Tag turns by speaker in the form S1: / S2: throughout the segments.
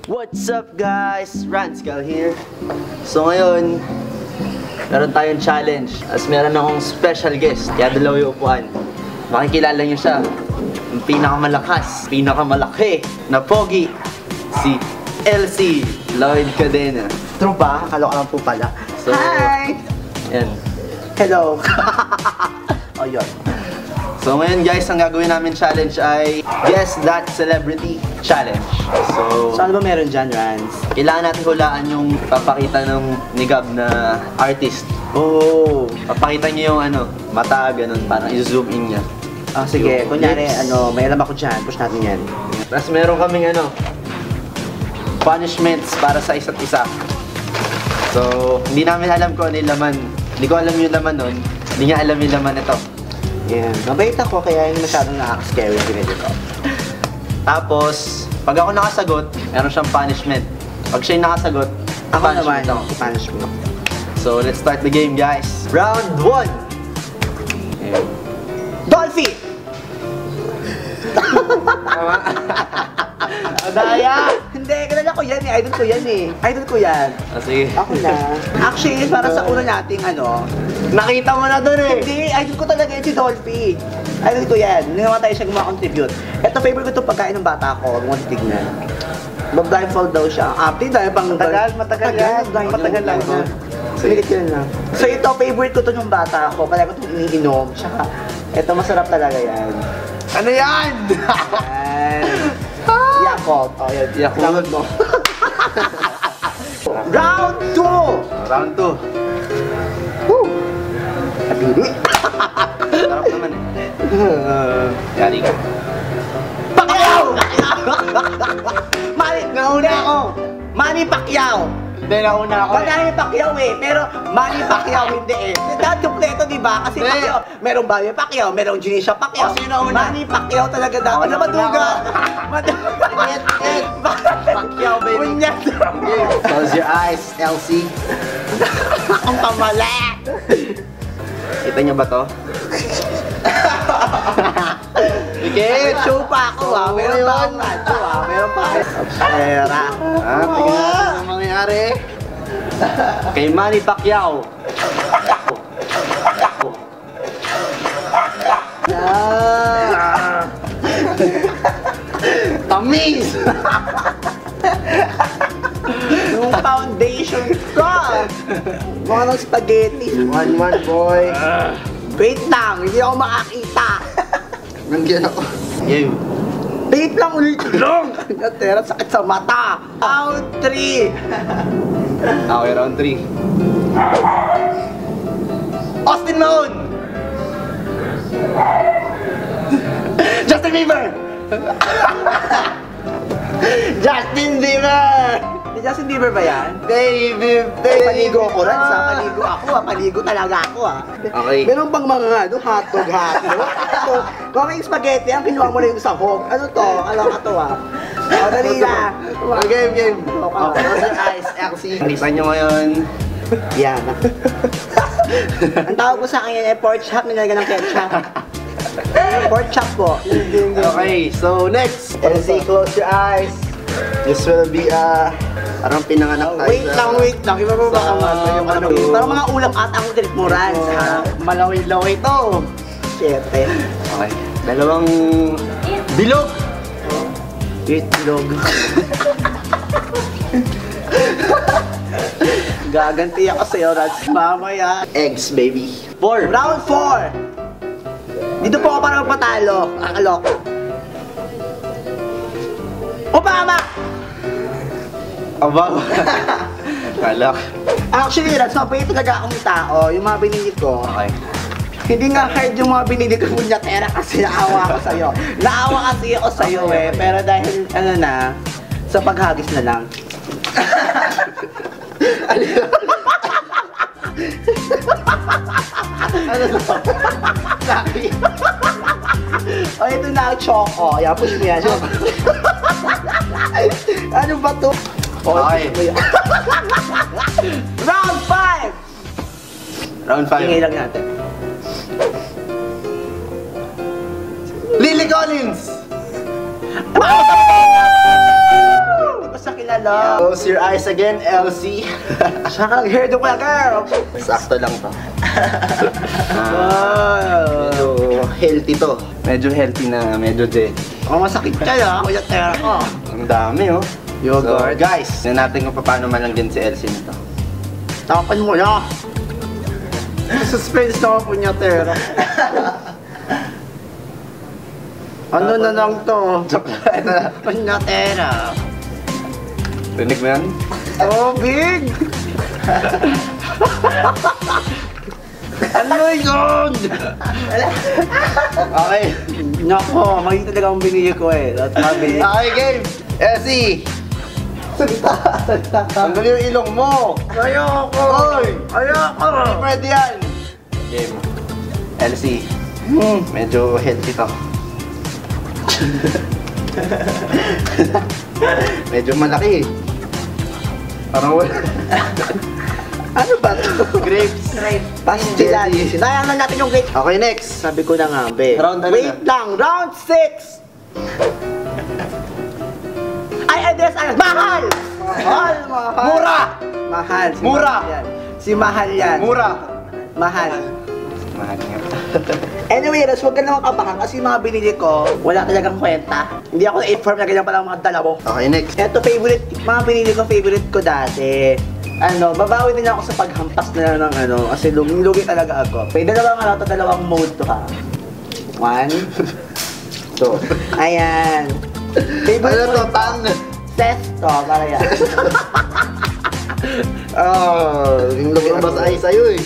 S1: What's up guys? Ranskal here. So ngayon, meron tayong challenge. As meron akong special guest. Kaya dalawa yung upuan. Makikilala niyo siya. Ang pinakamalakas, pinakamalaki na pogi. Si LC Lloyd Cadena.
S2: True ba? Akala ko lang po pala.
S1: So,
S2: hi!
S1: Yan.
S2: Hello! Oh, yun.
S1: So ngayon guys, ang gagawin namin challenge ay Guess That Celebrity Challenge. So
S2: ano ba meron dyan, Rans?
S1: kailangan natin hulaan yung papakita ng ni Gab na artist.
S2: Oh!
S1: Papakita niyo yung ano, mata, ganun, parang i-zoom in niya.
S2: Ah, sige.
S1: Yung
S2: Kunyari,
S1: lips.
S2: may alam ako dyan. Push natin yan.
S1: Tapos meron kaming ano, punishments para sa isa't isa. So, hindi namin alam kung ano yung laman. Hindi ko alam yung laman nun. Hindi niya alam yung laman nito.
S2: Yan. Mabait ako, kaya hindi masyadong nakaka-scary yung ginagawa ko.
S1: Tapos, pag ako nakasagot, meron siyang punishment. Pag siya yung nakasagot,
S2: Ako naman,
S1: ako.
S2: punishment.
S1: So, let's start the game, guys. Round 1!
S2: Dolphy!
S1: Adaya!
S2: Hindi, kilala ko yan eh. Idol ko yan eh. Idol ko yan.
S1: Sige.
S2: Ako na. Actually, para sa una nating
S1: Nakita mo na dun eh!
S2: hindi, idol ko talaga yan si Dolphy. Idol ko yan. Hindi naman tayo siya gumakontribute. Ito, favorite ko itong pagkain ng bata ko. Huwag mo titignan. Mag-blindfold daw siya. Update tayo pang...
S1: Matagal yan. Matagal lang na.
S2: Sumilit yun lang. So ito, favorite ko to ng bata ko. Palagi ko itong iniinom. Tsaka, ito masarap talaga yan.
S1: Ano yan?
S2: Yan. Yakult. Oh, yan.
S1: Yakult mo.
S2: Round 2!
S1: Round 2.
S2: Woo! Abili.
S1: Sarap naman eh. Yari ka.
S2: Pacquiao! Nauna ako. Manny Pacquiao.
S1: Hindi, nauna ako eh.
S2: Manny Pacquiao eh, pero Manny Pacquiao hindi eh. Dapat kompleto, di ba? Kasi
S1: Hindi.
S2: Pacquiao, merong Manny Pacquiao, merong Janisha Pacquiao.
S1: O, sino una?
S2: Manny Pacquiao talaga dapat. Ano, Maduga? Maduga.
S1: Pacquiao, baby.
S2: Unyat.
S1: Close your eyes, LC.
S2: Ang pamala.
S1: Kita niyo ba to?
S2: Okay, show pa ako ah. Meron pa akong radyo ah. Meron pa ako. Pera.
S1: Tingnan natin ang mangyayari. Kay Manny Pacquiao. Tamis!
S2: Yung foundation ko. Mga ng spaghetti.
S1: 1-1 boy.
S2: Wait lang, hindi ako makakita.
S1: Nandiyan ako. Game.
S2: Wait lang ulit lang. Natera, sakit sa mata. Round 3.
S1: Okay, round 3.
S2: Austin Mahone. Justin Bieber. Justin Bieber. Si Justin Bieber ba yan?
S1: Baby,
S2: Paligo ako rin sa paligo ako ah. Paligo talaga ako ah.
S1: Okay.
S2: Meron bang mga hotdog. Kung may spaghetti, ang kinuha mo na yung sahog. Ano to? Ano ka to ah? O, dali na.
S1: Game.
S2: Okay.
S1: Close your eyes, LC. Nakita nyo ngayon.
S2: Yan. Ang tawag ko sa akin yan ay pork chop, nilagyan ng ketchup. Pork chop po.
S1: Okay, so next. LC, close your eyes. This will be parang pinanganak tayo.
S2: Wait lang. Iba mo ba
S1: Sa-
S2: yung ano? Parang mga ulam at ang trip mo, Rans, ha?
S1: Malawi-lawi to.
S2: Siyete.
S1: Okay. Dalawang bilog.
S2: Itlog. Gaganti ako sa'yo, Rans. Mamaya.
S1: Eggs, baby. 4.
S2: Round 4. Dito po ako para magpatalo. Ang alok. Obama!
S1: Aba. Kalak.
S2: Actually, Rans, mabait talaga akong tao. Yung mga binili ko.
S1: Okay.
S2: Hindi nga hard yung mga binili ko punyatera kasi naawa ako sa'yo. Naawa kasi ako sa'yo eh. Pero dahil ano na, sa paghagis na lang. Ano to? Sorry. O ito na ang choco. Yan, push mo yan. Ano ba to?
S1: Okay.
S2: Round 5!
S1: Round 5.
S2: Tingay lang natin.
S1: Collins!
S2: Hindi ko siya kilala.
S1: Close your eyes again, Elsie.
S2: Siya kang hairdo pala, girl.
S1: Sakto lang to.
S2: Wow.
S1: Medyo healthy to. Medyo healthy na, medyo jelly.
S2: Oh, masakit kayo, Kuya Tera ko.
S1: Ang dami, oh.
S2: Yogurt.
S1: So, guys, tignan natin kung paano man lang din si Elsie nito.
S2: Tapan mo na. Suspense na ako, Kuya Tera. Ano na lang to?
S1: Joke lang. Ito na.
S2: Kuya Tera.
S1: Rinig mo yan?
S2: Oh, big! Ano yun?
S1: Okay.
S2: Nako, mali talaga ang binili ko eh. That's mabili.
S1: Okay, game! Elsie! Tanggal yung ilong mo!
S2: Ayoko!
S1: Oy!
S2: Ayoko!
S1: Hindi pwede yan! Game. Elsie, medyo healthy to. Medyo malaki. Parang wala.
S2: Ano ba ito?
S1: Grapes.
S2: Pastilan. Sinayang na natin yung grapes.
S1: Okay, next.
S2: Sabi ko na nga, be.
S1: Round ano
S2: Wait lang, round 6! Ay, address, mahal! Mahal, mahal.
S1: Mura!
S2: Mahal. Si
S1: Mura!
S2: Mahal yan. Si Mahal yan.
S1: Mura!
S2: Mahal.
S1: Mahal nga.
S2: Anyway, Ros, huwag ka naman kabahan kasi mga binili ko, wala talagang kwenta. Hindi ako na-inform na ganyan palang mga dala mo.
S1: Okay, next.
S2: Ito, mga binili ko, favorite ko dati. Babawi din ako sa paghampas na ng kasi lugi talaga ako. May dalawang mode to ha. 1, 2. Ayan. Favorite
S1: Ano to,
S2: mode
S1: tang?
S2: Sesto, para yan.
S1: Yung lumabas ay sa'yo eh.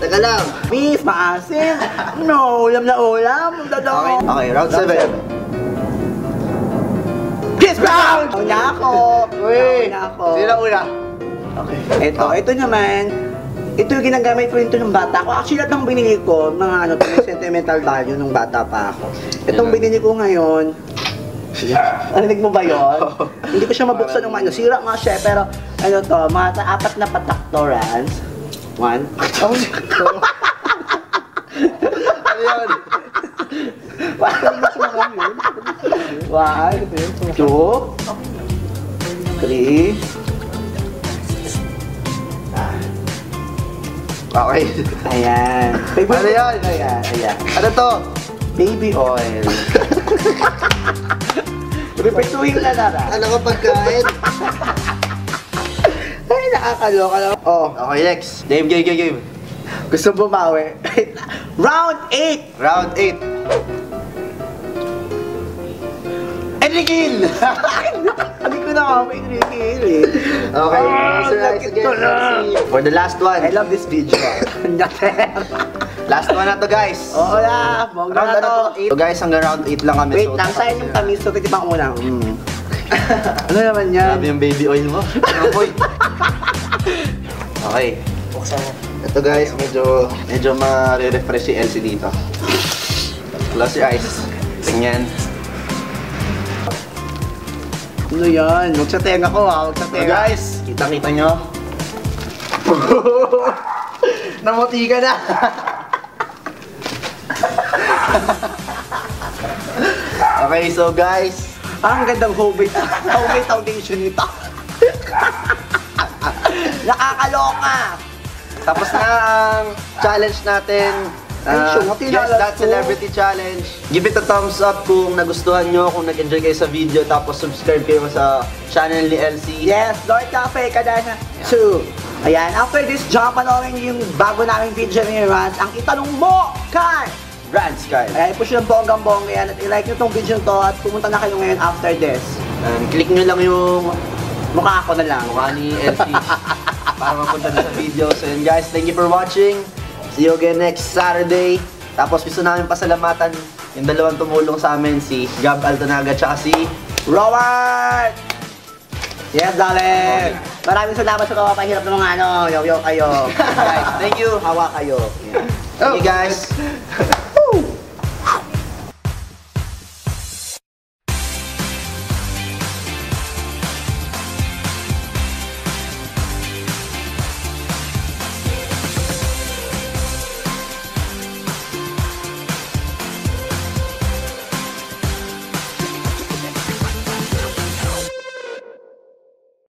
S1: Teka lang.
S2: Beef, maasim. No, ulam na ulam.
S1: Okay, okay, round 7.
S2: Kiss round! Una ako.
S1: Uy!
S2: Una ako.
S1: Sino una?
S2: Okay. Ito naman, ito yung ginagamit ko rin ito ng bata ko. Actually, lahat ng binili ko, mga may sentimental value nung bata pa ako. Itong binili ko ngayon, narinig mo ba yun? Hindi ko siya mabuksan ng sira nga siya, pero mga 4 na patak to, Rans. 1.
S1: Ano yun?
S2: 1, 2, 3.
S1: Okay.
S2: Ayan.
S1: Ano yan?
S2: Ayan.
S1: Ano to?
S2: Baby oil. Repetuhin na nara.
S1: Ano ka pagkain?
S2: Ay, nakakaloka lang. Oh,
S1: Okay, next. Game.
S2: gusto bumawi. Round 8!
S1: Round 8.
S2: Enriquil! Sabi ko na nga, may Enriquil eh.
S1: Okay,
S2: Ah,
S1: so guys,
S2: sakit
S1: again,
S2: ko na.
S1: for the last one.
S2: I love this video.
S1: Last one na to, guys.
S2: Oo na, bongga
S1: Round
S2: na
S1: ano
S2: to.
S1: to? So guys, hanggang round 8 lang kami.
S2: Wait
S1: So,
S2: lang, sayang yung tamis. So, titipang ko muna. Ano naman yan?
S1: Grabe yung baby oil mo. Boy. Okay. Ito guys, medyo ma-refresh si Elsie dito. Close your eyes. Tingnan.
S2: Ano yan? Huwag sa tenga ko ha, huwag sa
S1: So
S2: tenga.
S1: guys, kita nyo. Namuti ka na. Okay, so guys,
S2: Ang gandang homemade foundation nito. Nakakaloka!
S1: tapos na ang challenge natin.
S2: Ay, sure,
S1: Guess That Celebrity Challenge. Give it a thumbs up kung nagustuhan nyo, kung nag-enjoy kayo sa video, tapos subscribe kayo sa channel ni Elsie.
S2: Yes, Lord Cafe, Kadana 2. Ayan, after this, jump panoorin niyo yung bago naming video ni Rans. Ang itanong mo kay
S1: Rants Kyle.
S2: Ayan, i-push yung bonggang-bongga yan at i-like nyo tong video to at pumunta na kayo ngayon after this.
S1: Click nyo lang yung
S2: Mukha ako na lang.
S1: mukha ni Elsie para mapunta na sa video. So yun guys, thank you for watching. See you again next Saturday. Tapos gusto namin pasalamatan yung dalawang tumulong sa amin, si Gab Altonaga at si
S2: Robert! Yes, darling! Maraming salamat sa kapapahirap ng mga yo kayo. Guys,
S1: Thank you.
S2: hawa kayo.
S1: Thank you guys.